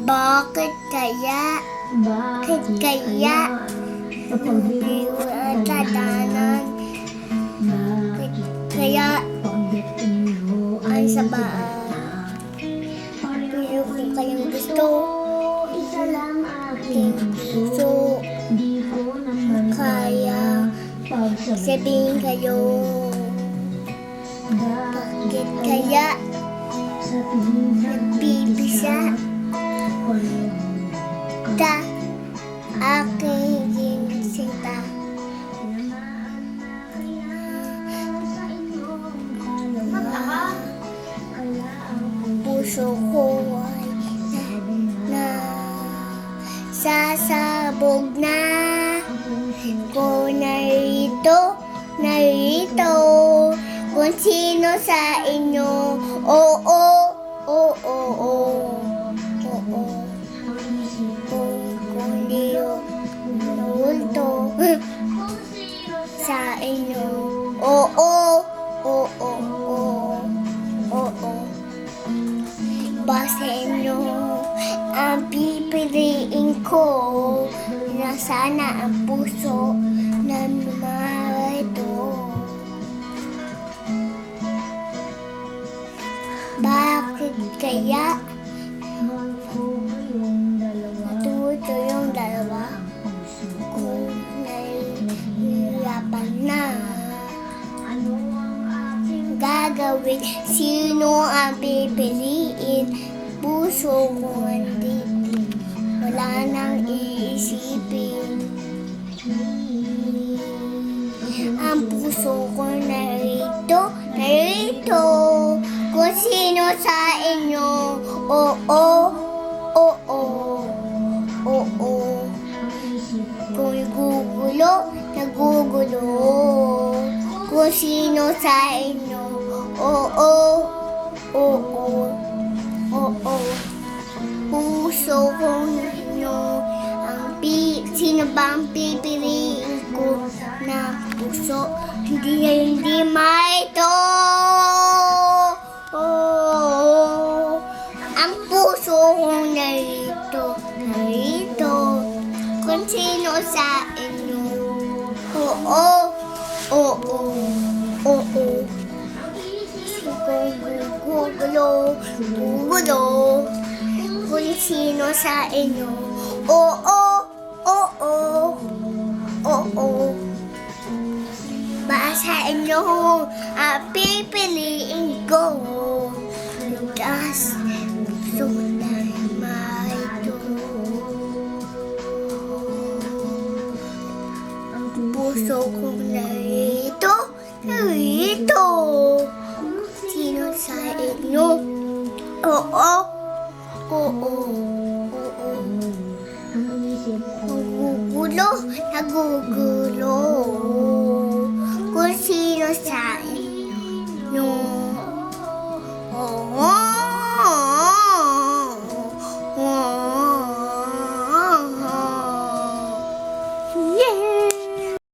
Bakit kaya? Bakit kaya? Kapag Tadanan. bakit Kaya pagdating mo ay ay sabaan. Pero kung kayong gusto, isa lang aking puso. so Di ko naman kaya sabihin kayo. Bakit Bakit kaya sa tuwing nagbibisa ta aking sinta? Puso ko ay na sasabog na. Ko narito kung sino sa inyo. Oo, oo, oo, oo. Kung di nulto sa inyo. Oo, oo, oo, oo. Basahin nyo ang pipiliin ko na sana ang puso na marito. Bakit kaya natuto yung dalawa kung nahihirapan na? Gagawin, sino ang pipiliin? Puso ko hindi, wala nang iisipin. Ang puso ko narito kung sino sa inyo. Oo, oo, oo. Kung nagugulo kung sino sa inyo. Oo, oo, oo. Puso ko ninyo sino ba ang pipiliin ko na puso? Hindi maito. Oh, ang puso ko narito kung sino sa inyo. Oo, oo, oo. Gugulo kung sino sa inyo. Oo, oo, oo. Basahin nyo ang pipiliin ko. Lugas, sunay, maito. Ang puso kong narito. Sino sa inyo? Oo, oo, oo. Nagugulo,